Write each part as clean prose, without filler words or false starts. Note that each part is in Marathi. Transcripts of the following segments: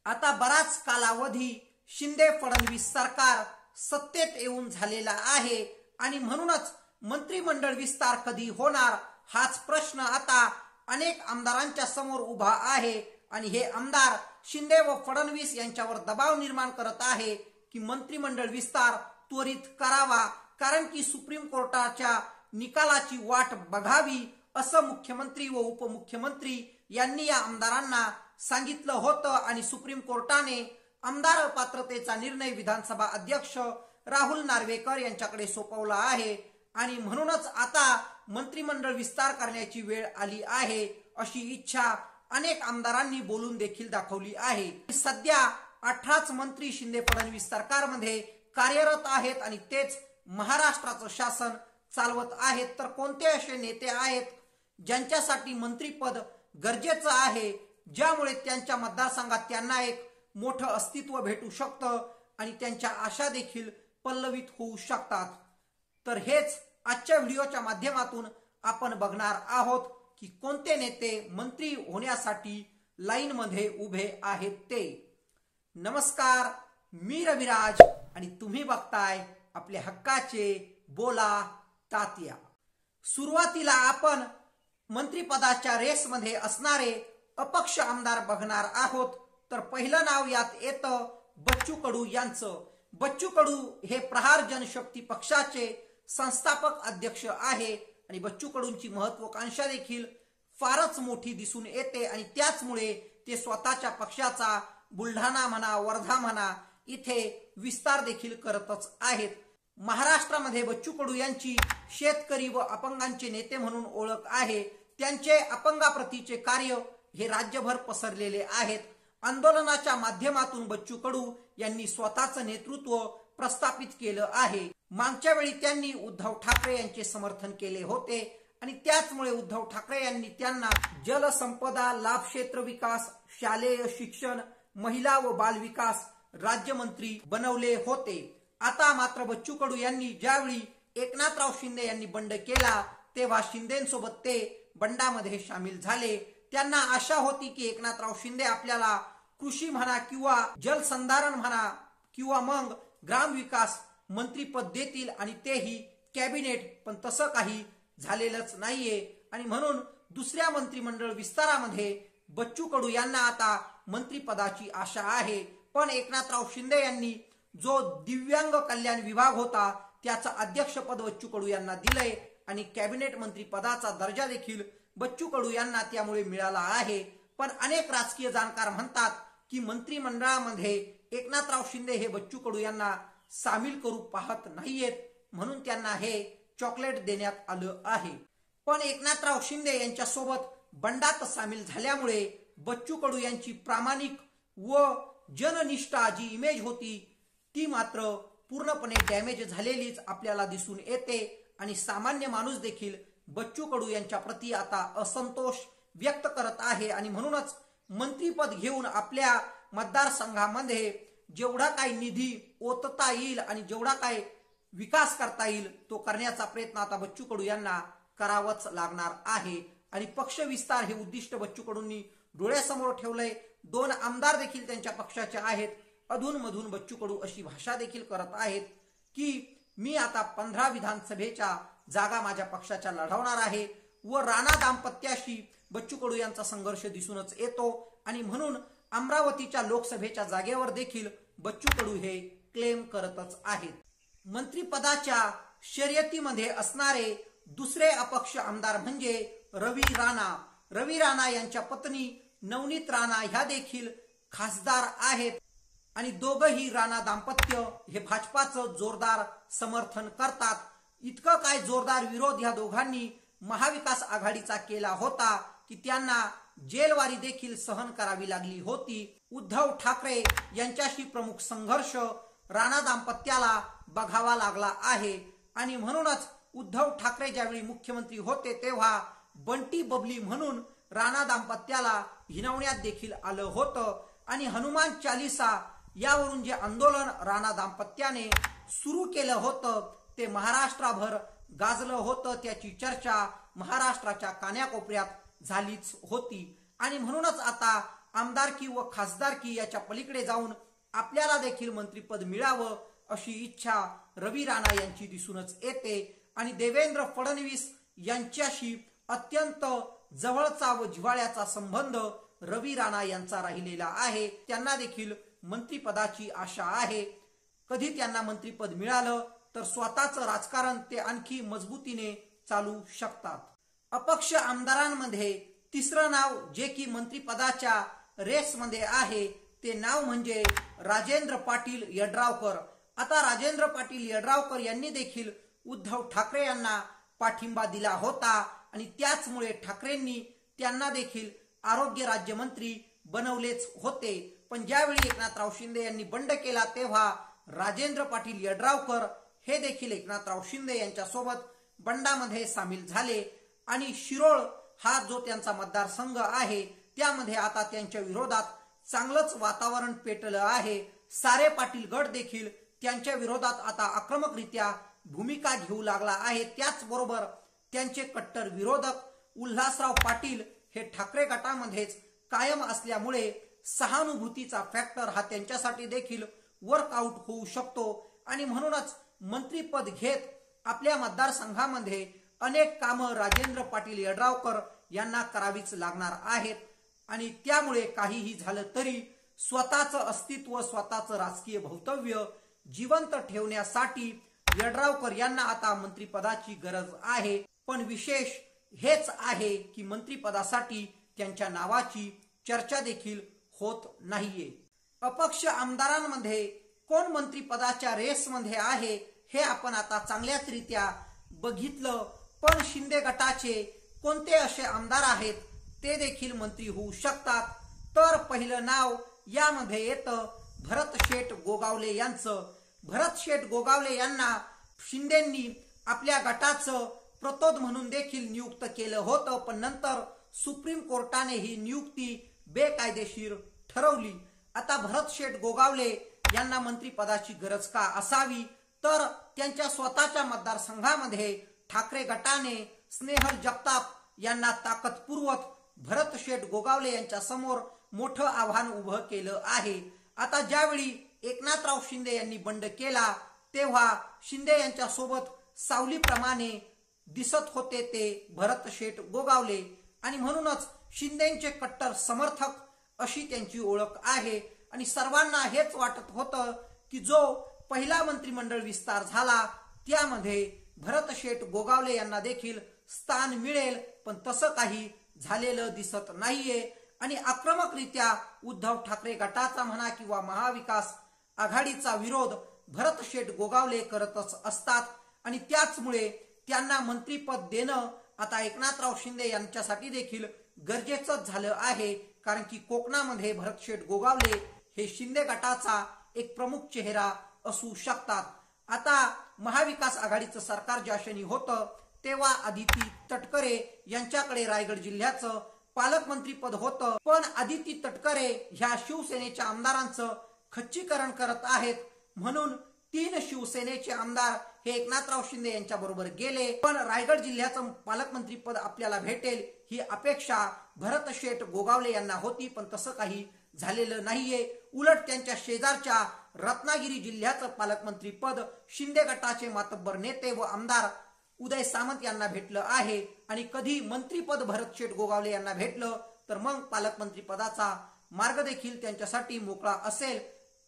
आता बराच कालावधी शिंदे फडणवीस सरकार सत्तेत येऊन झालेला आहे आणि म्हणूनच मंत्रिमंडळ विस्तार कधी होणार हाच प्रश्न आता अनेक आमदारांच्या समोर उभा आहे आणि हे आमदार शिंदे व फडणवीस यांच्यावर दबाव निर्माण करत आहे की मंत्रिमंडळ विस्तार त्वरित करावा, कारण की सुप्रीम कोर्टाच्या निकालाची वाट बघावी असं मुख्यमंत्री व उपमुख्यमंत्री यांनी या आमदारांना सांगितलं होतं आणि सुप्रीम कोर्टाने आमदार अपात्रतेचा निर्णय विधानसभा अध्यक्ष राहुल नार्वेकर यांच्याकडे सोपवला आहे आणि म्हणूनच आता मंत्रिमंडळ विस्तार करण्याची वेळ आली आहे अशी इच्छा अनेक आमदारांनी बोलून देखील दाखवली आहे। सध्या 18च मंत्री शिंदे फडणवीस सरकारमध्ये कार्यरत आहेत आणि तेच महाराष्ट्राचं शासन चालवत आहेत। तर कोणते असे नेते आहेत ज्यांच्यासाठी मंत्रीपद गरजेचं आहे, ज्यामुळे त्यांच्या मतदारसंघात त्यांना एक मोठं अस्तित्व भेटू शकतं आणि त्यांच्या आशा देखील पल्लवित होऊ शकतात। तर हेच आजच्या व्हिडिओच्या माध्यमातून आपण बघणार आहोत की कोणते नेते मंत्री होण्यासाठी लाईन मध्ये उभे आहेत ते। नमस्कार, मी रविराज आणि तुम्ही बघताय आपले हक्काचे बोला तात्या। सुरुवातीला आपण मंत्रिपदाच्या रेसमध्ये असणारे अपक्ष आमदार बघणार आहोत। तर पहिलं नाव यात येतं बच्चू कडू यांचं। बच्चू कडू हे प्रहार जनशक्ती पक्षाचे संस्थापक अध्यक्ष आहे आणि बच्चू कडूंची महत्वाकांक्षा देखील फारच मोठी दिसून येते आणि त्याचमुळे ते स्वतःच्या पक्षाचा बुलढाणा म्हणा, वर्धा म्हणा इथे विस्तार देखील करतच आहेत। महाराष्ट्रामध्ये बच्चू कडू यांची शेतकरी व अपंगांचे नेते म्हणून ओळख आहे। त्यांचे अपंगाप्रतीचे कार्य हे राज्यभर पसरलेले आहेत। आंदोलनाच्या माध्यमातून बच्चू कडू यांनी स्वतःचं नेतृत्व प्रस्थापित केलं आहे। मागच्या वेळी त्यांनी उद्धव ठाकरे यांचे समर्थन केले होते आणि त्याचमुळे उद्धव ठाकरे यांनी त्यांना जलसंपदा, लाभ क्षेत्र विकास, शालेय शिक्षण, महिला व बाल विकास राज्यमंत्री बनवले होते। आता मात्र बच्चू कडू यांनी ज्यावेळी एकनाथराव शिंदे यांनी बंड केला तेव्हा शिंदेसोबत ते बंडामध्ये सामील झाले। त्यांना आशा होती की एकनाथराव शिंदे आपल्याला कृषी म्हणा किंवा जलसंधारण म्हणा किंवा मग ग्रामविकास मंत्रीपद देतील आणि तेही कॅबिनेट, पण तसं काही झालेलंच नाहीये आणि म्हणून दुसऱ्या मंत्रिमंडळ विस्तारामध्ये बच्चू कडू यांना आता मंत्रिपदाची आशा आहे। पण एकनाथराव शिंदे यांनी जो दिव्यांग कल्याण विभाग होता त्याचं अध्यक्षपद बच्चू कडू यांना दिलंय आणि कॅबिनेट मंत्री पदाचा दर्जा देखील बच्चू कडू यांना त्यामुळे मिळाला आहे। पण अनेक राजकीय जाणकार म्हणतात की मंत्रिमंडळामध्ये एकनाथराव शिंदे हे बच्चू कडू यांना सामील करू पाहत नाहीयेत, म्हणून त्यांना हे चॉकलेट देण्यात आलं आहे। पण एकनाथराव शिंदे यांच्या सोबत बंडात सामील झाल्यामुळे बच्चू कडू यांची प्रामाणिक व जननिष्ठा जी इमेज होती ती मात्र पूर्णपणे डॅमेज झालेलीच आपल्याला दिसून येते आणि सामान्य माणूस देखील बच्चू कडू यांच्या प्रती आता असंतोष व्यक्त करत आहे आणि म्हणूनच मंत्रीपद घेऊन आपल्या मतदारसंघामध्ये जेवढा काही निधी ओतता येईल आणि जेवढा काही विकास करता येईल तो करण्याचा प्रयत्न आता बच्चू कडू यांना करावाच लागणार आहे आणि पक्ष विस्तार हे उद्दिष्ट बच्चू कडूंनी डोळ्यासमोर ठेवलंय। 2 आमदार देखील त्यांच्या पक्षाचे आहेत। अधूनमधून बच्चू कडू अशी भाषा देखील करत आहेत की मी आता 15 विधानसभेच्या जागा माझ्या पक्षाच्या लढवणार आहे व राणा दाम्पत्याशी बच्चू कडू यांचा संघर्ष दिसूनच येतो आणि म्हणून अमरावतीच्या लोकसभेच्या जागेवर देखील बच्चू कडू हे क्लेम करतच आहेत। मंत्रिपदाच्या शर्यतीमध्ये असणारे दुसरे अपक्ष आमदार म्हणजे रवी राणा। रवी राणा यांच्या पत्नी नवनीत राणा ह्या देखील खासदार आहेत आणि दोघंही राणा दाम्पत्य हे भाजपाचं जोरदार समर्थन करतात। इतकं काय जोरदार विरोध ह्या दोघांनी महाविकास आघाडीचा केला होता की त्यांना जेलवारी देखील सहन करावी लागली होती। उद्धव ठाकरे यांच्याशी प्रमुख संघर्ष राणा दाम्पत्याला बघावा लागला आहे आणि म्हणूनच उद्धव ठाकरे ज्यावेळी मुख्यमंत्री होते तेव्हा बंटी बबली म्हणून राणा दाम्पत्याला हिनवण्यात देखील आलं होतं आणि हनुमान चालीसा यावरून जे आंदोलन राणा दाम्पत्याने सुरू केलं होतं ते महाराष्ट्रभर गाजलं होतं। त्याची चर्चा महाराष्ट्राच्या कान्याकोपऱ्यात झालीच होती आणि म्हणूनच आता आमदारकी व खासदारकी याच्या पलीकडे जाऊन आपल्याला देखील मंत्रिपद मिळावं अशी इच्छा रवी राणा यांची दिसूनच येते आणि देवेंद्र फडणवीस यांच्याशी अत्यंत जवळचा व जिव्हाळ्याचा संबंध रवी राणा यांचा राहिलेला आहे. त्यांना देखील मंत्रिपदाची आशा आहे. कधी त्यांना मंत्रिपद मिळालं तर स्वतःचं राजकारण ते आणखी मजबूतीने चालू शकतात. अपक्ष आमदारांमध्ये तिसरं नाव जे की मंत्रिपदाच्या रेसमध्ये आहे ते नाव म्हणजे राजेंद्र पाटील यड्रावकर. आता राजेंद्र पाटील यड्रावकर यांनी देखील उद्धव ठाकरे यांना पाठिंबा दिला होता आणि त्याचमुळे ठाकरेंनी त्यांना देखील आरोग्य राज्यमंत्री बनवलेच होते. पण ज्यावेळी एकनाथराव शिंदे यांनी बंड केला तेव्हा राजेंद्र पाटील यड्रावकर हे देखील एकनाथराव शिंदे यांच्या सोबत बंडामध्ये सामील झाले आणि शिरोळ हा जो त्यांचा मतदारसंघ आहे त्यामध्ये आता त्यांच्या विरोधात चांगलंच वातावरण पेटलं आहे. सारे पाटील गट देखील त्यांच्या विरोधात आता आक्रमकरित्या भूमिका घेऊ लागला आहे. त्याचबरोबर त्यांचे कट्टर विरोधक उल्हासराव पाटील हे ठाकरे गटामध्येच कायम असल्यामुळे सहानुभूतीचा फॅक्टर हा त्यांच्यासाठी देखील वर्कआउट होऊ शकतो आणि म्हणूनच मंत्रिपद घेत आपल्या मतदारसंघामध्ये अनेक कामं राजेंद्र पाटील यड्रावकर यांना करावीच लागणार आहेत आणि त्यामुळे काहीही झालं तरी स्वतःचं अस्तित्व स्वतःचं राजकीय भवितव्य जिवंत ठेवण्यासाठी यड्रावकर यांना आता मंत्रिपदाची गरज आहे. पण विशेष हेच आहे की मंत्रिपदासाठी त्यांच्या नावाची चर्चा देखील होत नाहीये. अपक्ष आमदारांमध्ये कोण मंत्रिपदाच्या रेसमध्ये आहे हे आपण आता चांगल्याच रीत्या बघितलं. पण शिंदे गटाचे कोणते असे आमदार आहेत ते देखील मंत्री होऊ शकतात. तर पहिलं नाव यामध्ये येतं भरत शेठ गोगावले यांचं. भरत शेठ गोगावले यांना शिंदेंनी आपल्या गटाचं प्रतोद म्हणून देखील नियुक्त केलं होतं, पण नंतर सुप्रीम कोर्टाने ही नियुक्ती बेकायदेशीर ठरवली. आता भरत शेठ गोगावले यांना मंत्रिपदाची गरज का असावी तर त्यांच्या स्वतःच्या मतदारसंघामध्ये ठाकरे गटाने स्नेहल जगताप यांना ताकद पुरवत भरत शेठ गोगावले यांच्या समोर मोठं आव्हान उभं केलं आहे. आता ज्यावेळी एकनाथराव शिंदे यांनी बंड केला तेव्हा शिंदे यांच्या सोबत सावलीप्रमाणे दिसत होते ते भरत शेठ गोगावले आणि म्हणूनच शिंदेचे कट्टर समर्थक अशी त्यांची ओळख आहे आणि सर्वांना हेच वाटत होतं की जो पहिला मंत्रिमंडळ विस्तार झाला त्यामध्ये भरत शेठ गोगावले यांना देखील स्थान मिळेल, पण तसं काही झालेलं दिसत नाहीये आणि आक्रमकरित्या उद्धव ठाकरे गटाचा म्हणा किंवा महाविकास आघाडीचा विरोध भरत शेठ गोगावले करतच असतात आणि त्याचमुळे त्यांना मंत्रिपद देणं आता एकनाथराव शिंदे यांच्यासाठी देखील गरजेचंच झालं आहे. कारण की कोकणामध्ये भरत शेठ गोगावले हे शिंदे गटाचा एक प्रमुख चेहरा असू शकतात. आता महाविकास आघाडीचं सरकार ज्या क्षणी होतं तेव्हा आदिती तटकरे यांच्याकडे रायगड जिल्ह्याचं पालकमंत्रीपद होतं, पण आदिती तटकरे ह्या शिवसेनेच्या आमदारांचं खच्चीकरण करत आहेत म्हणून 3 शिवसेनेचे आमदार हे एकनाथराव शिंदे यांच्या बरोबर गेले. पण रायगड जिल्ह्याचं पालकमंत्रीपद आपल्याला भेटेल ही अपेक्षा भरत शेठ गोगावले यांना होती, पण तसं काही झालेलं नाहीये. उलट त्यांच्या शेजारच्या रत्नागिरी जिल्ह्याचं पालकमंत्री पद शिंदे गटाचे मातब्बर नेते व आमदार उदय सामंत यांना भेटलं आहे आणि कधी मंत्रीपद भरत शेठ गोगावले यांना भेटलं तर मग पालकमंत्री पदाचा मार्ग देखील त्यांच्यासाठी मोकळा असेल.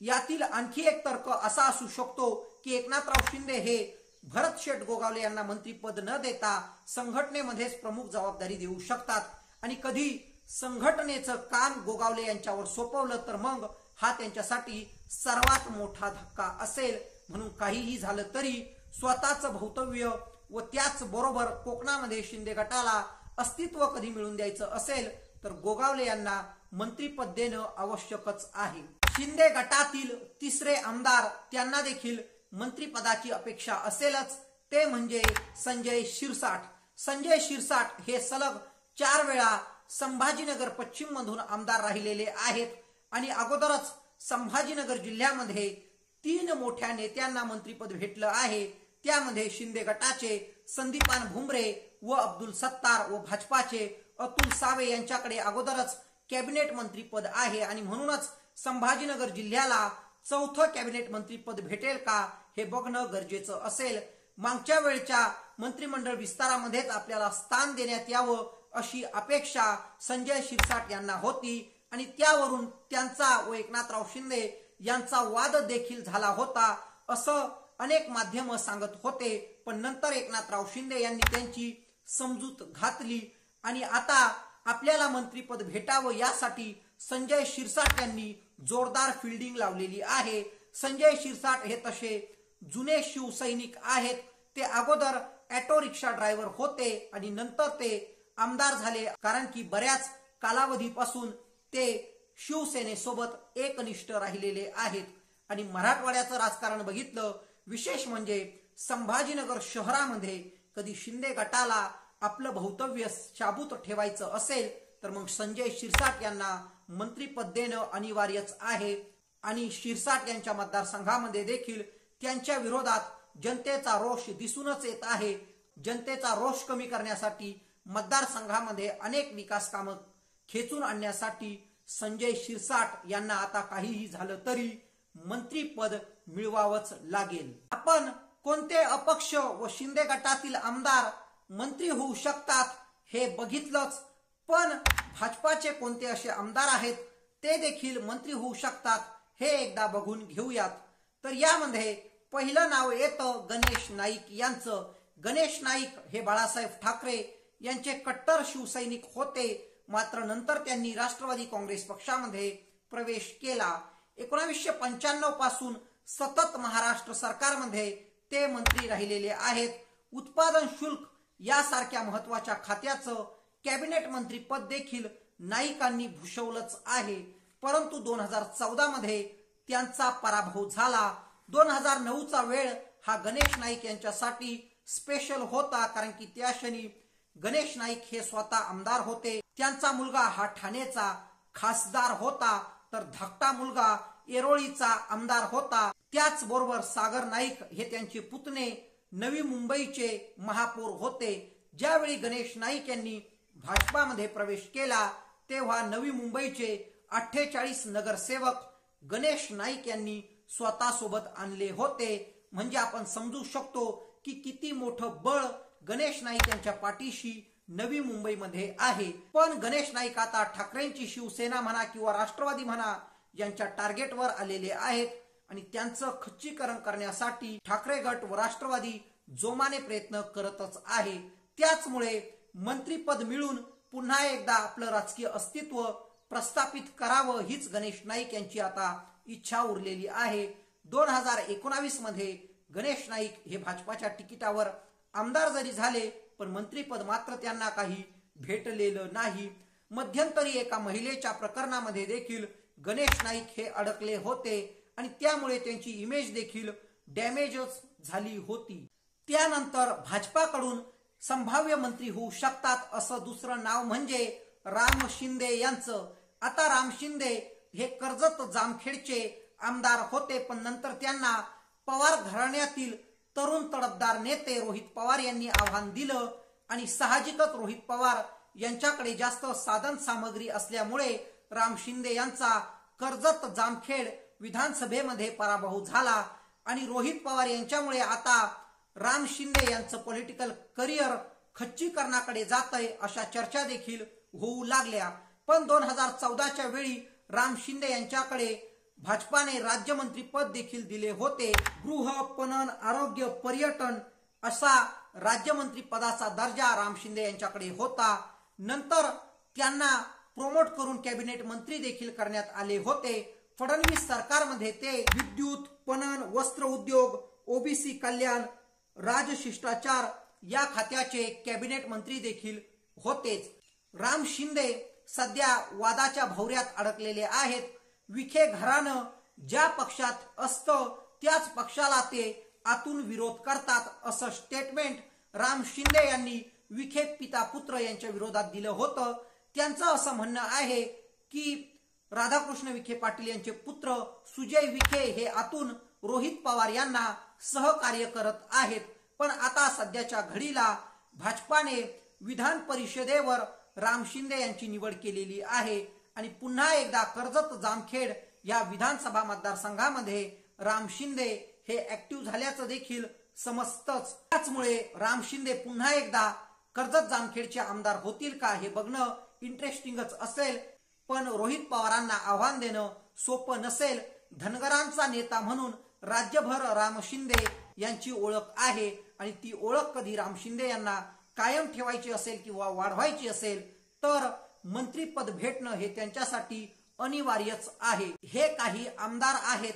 यातील आणखी एक तर्क असा असू शकतो की एकनाथराव शिंदे हे भरत शेठ गोगावले यांना मंत्रीपद न देता संघटनेमध्येच प्रमुख जबाबदारी देऊ शकतात आणि कधी संघटनेचं काम गोगावले यांच्यावर सोपवलं तर मग हा त्यांच्यासाठी सर्वात मोठा धक्का असेल. म्हणून काहीही झालं तरी स्वतःचं भवितव्य व त्याचबरोबर कोकणामध्ये शिंदे गटाला अस्तित्व कधी मिळवून द्यायचं असेल तर गोगावले यांना मंत्रिपद देणं आवश्यकच आहे. शिंदे गटातील तिसरे आमदार त्यांना देखील मंत्रिपदाची अपेक्षा असेलच, ते म्हणजे संजय शिरसाट. संजय शिरसाट हे सलग 4 वेळा संभाजीनगर पश्चिम मधून आमदार राहिलेले आहेत आणि अगोदरच संभाजीनगर जिल्ह्यामध्ये 3 मोठ्या नेत्यांना मंत्रिपद भेटलं आहे. त्यामध्ये शिंदे गटाचे संदीपान भुमरे व अब्दुल सत्तार व भाजपाचे अतुल सावे यांच्याकडे अगोदरच कॅबिनेट मंत्रीपद आहे आणि म्हणूनच संभाजीनगर जिल्ह्याला चौथं कॅबिनेट मंत्रीपद भेटेल का हे बघणं गरजेचं असेल। मागच्या वेळच्या मंत्रिमंडळ विस्तारामध्येच आपल्याला स्थान देण्यात यावं अशी अपेक्षा संजय शिरसाट यांना होती आणि त्यावरून त्यांचा व एकनाथराव शिंदे यांचा वाद देखील झाला होता असं अनेक माध्यम सांगत होते। पण नंतर एकनाथराव शिंदे यांनी त्यांची समजूत घातली आणि आता आपल्याला मंत्रीपद भेटावं यासाठी संजय शिरसाट यांनी जोरदार फिल्डिंग लावलेली आहे। संजय शिरसाट हे तसे जुने शिवसैनिक आहेत। ते अगोदर ऑटो रिक्षा ड्रायव्हर होते आणि नंतर ते आमदार झाले, कारण की बऱ्याच कालावधीपासून ते शिवसेनेसोबत एकनिष्ठ राहिलेले आहेत। आणि मराठवाड्याचं राजकारण बघितलं, विशेष म्हणजे संभाजीनगर शहरामध्ये कधी शिंदे गटाला आपलं भवितव्य शाबूत ठेवायचं असेल तर मग संजय शिरसाट यांना मंत्रीपद देणं अनिवार्यच आहे। आणि शिरसाट यांच्या मतदारसंघामध्ये देखील त्यांच्या विरोधात जनतेचा रोष दिसूनच येत आहे। जनतेचा रोष कमी करण्यासाठी मतदारसंघामध्ये अनेक विकास कामं खेचून आणण्यासाठी संजय शिरसाट यांना आता काहीही झालं तरी मंत्रीपद मिळवावंच लागेल। आपण कोणते अपक्ष व शिंदे गटातील आमदार मंत्री होऊ शकतात हे बघितलंच, पण भाजपाचे कोणते असे आमदार आहेत ते देखील मंत्री होऊ शकतात हे एकदा बघून घेऊयात। तर यामध्ये पहिलं नाव येतं गणेश नाईक यांचं। गणेश नाईक हे बाळासाहेब ठाकरे यांचे कट्टर शिवसैनिक होते, मात्र नंतर त्यांनी राष्ट्रवादी काँग्रेस पक्षामध्ये प्रवेश केला। 1995 पासून सतत महाराष्ट्र सरकारमध्ये ते मंत्री राहिलेले आहेत। उत्पादन शुल्क यासारख्या महत्वाच्या खात्याचं कॅबिनेट मंत्रीपद देखील नाईकांनी भूषवलंच आहे, परंतु 2014 मध्ये त्यांचा पराभव झाला। 2009चा वेळ हा गणेश नाईक यांच्यासाठी स्पेशल होता, कारण की त्या क्षणी गणेश नाईक हे स्वतः आमदार होते। त्यांचा मुलगा हा ठाणेचा खासदार होता, तर धाकटा मुलगा येरोळीचा आमदार होता। त्याचबरोबर सागर नाईक हे त्यांचे पुतणे नवी मुंबईचे महापौर होते। ज्यावेळी गणेश नाईक यांनी भाजपामध्ये प्रवेश केला तेव्हा नवी मुंबईचे 48 नगरसेवक गणेश नाईक यांनी स्वतः सोबत आणले होते। म्हणजे आपण समजू शकतो की किती मोठं बळ गणेश नाईक यांच्या पाठीशी नवी मुंबईमध्ये आहे। पण गणेश नाईक आता ठाकरेंची शिवसेना म्हणा किंवा राष्ट्रवादी म्हणा यांच्या टार्गेटवर आलेले आहेत आणि त्यांचं खच्चीकरण करण्यासाठी ठाकरे गट व राष्ट्रवादी जोमाने प्रयत्न करतच आहे। त्याचमुळे मंत्रीपद मिळून पुन्हा एकदा आपलं राजकीय अस्तित्व प्रस्थापित करावं हीच गणेश नाईक यांची आता इच्छा उरलेली आहे। 2019 मध्ये गणेश नाईक हे भाजपाच्या तिकिटावर आमदार जरी झाले पण मंत्रीपद मात्र त्यांना काही भेटलेलं नाही। मध्यंतरी एका महिलेच्या प्रकरणामध्ये देखील गणेश नाईक हे अडकले होते आणि त्यामुळे त्यांची इमेज देखील डॅमेजच झाली होती। त्यानंतर भाजपाकडून संभाव्य मंत्री होऊ शकतात असं दुसरं नाव म्हणजे राम शिंदे यांचं। आता राम शिंदे हे कर्जत जामखेडचे आमदार होते, पण नंतर त्यांना पवार घराण्यातील तरुण तडफदार नेते रोहित पवार यांनी आव्हान दिलं आणि साहजिकच रोहित पवार यांच्याकडे जास्त साधन सामग्री असल्यामुळे राम शिंदे यांचा कर्जत जामखेड विधानसभेमध्ये पराभव झाला आणि रोहित पवार यांच्यामुळे आता राम शिंदे यांचं पॉलिटिकल करिअर खच्चीकरणाकडे जातंय अशा चर्चा देखील होऊ लागल्या। पण 2014च्या वेळी राम शिंदे यांच्याकडे भाजपाने राज्यमंत्री पद देखील दिले होते। गृह, पणन, आरोग्य, पर्यटन असा राज्यमंत्री पदाचा दर्जा राम शिंदे यांच्याकडे होता। नंतर त्यांना प्रमोट करून कॅबिनेट मंत्री देखील करण्यात आले होते। फडणवीस सरकारमध्ये ते विद्युत, पणन, वस्त्र उद्योग, ओबीसी कल्याण, राजशिष्टाचार या खात्याचे कॅबिनेट मंत्री देखील होतेच। राम शिंदे सध्या वादाच्या भोवऱ्यात अडकलेले आहेत। विखे घराणं ज्या पक्षात असतं त्याच पक्षाला ते आतून विरोध करतात असं स्टेटमेंट राम शिंदे यांनी विखे पिता पुत्र यांच्या विरोधात दिलं होतं। त्यांचं असं म्हणणं आहे की राधाकृष्ण विखे पाटील यांचे पुत्र सुजय विखे हे आतून रोहित पवार यांना सहकार्य करत आहेत। पण आता सध्याच्या घडीला भाजपाने विधान परिषदेवर राम शिंदे यांची निवड केलेली आहे आणि पुन्हा एकदा कर्जत जामखेड या विधानसभा मतदारसंघामध्ये राम शिंदे हे ऍक्टिव्ह झाल्याचं देखील समजतंच. त्याचमुळे राम शिंदे पुन्हा एकदा कर्जत जामखेडचे आमदार होतील का हे बघणं इंटरेस्टिंगच असेल. पण रोहित पवारांना आव्हान देणं सोपं नसेल. धनगरांचा नेता म्हणून राज्यभर राम शिंदे यांची ओळख आहे आणि ती ओळख कधी राम शिंदे यांना कायम ठेवायची असेल किंवा वाढवायची असेल तर मंत्रीपद भेटणं हे त्यांच्यासाठी अनिवार्यच आहे. हे काही आमदार आहेत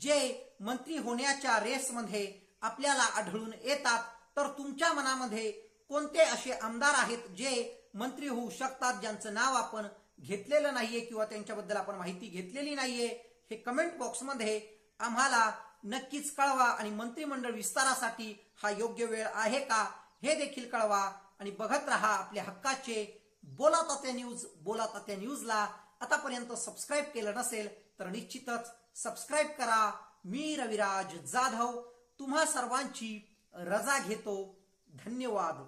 जे मंत्री होण्याच्या रेसमध्ये आपल्याला आढळून येतात. तर तुमच्या मनामध्ये कोणते असे आमदार आहेत जे मंत्री होऊ शकतात, ज्यांचं नाव आपण घेतलेलं नाहीये किंवा त्यांच्याबद्दल आपण माहिती घेतलेली नाहीये, हे कमेंट बॉक्समध्ये आम्हाला नक्कीच कळवा. आणि मंत्रिमंडळ विस्तारासाठी हा योग्य वेळ आहे का हे देखील कळवा. आणि बघत रहा आपल्या हक्काचे बोला तात्या न्यूज. बोला तात्या न्यूजला आतापर्यंत सबस्क्राईब केलं नसेल तर निश्चितच सबस्क्राईब करा. मी रविराज जाधव तुम्हा सर्वांची रजा घेतो. धन्यवाद.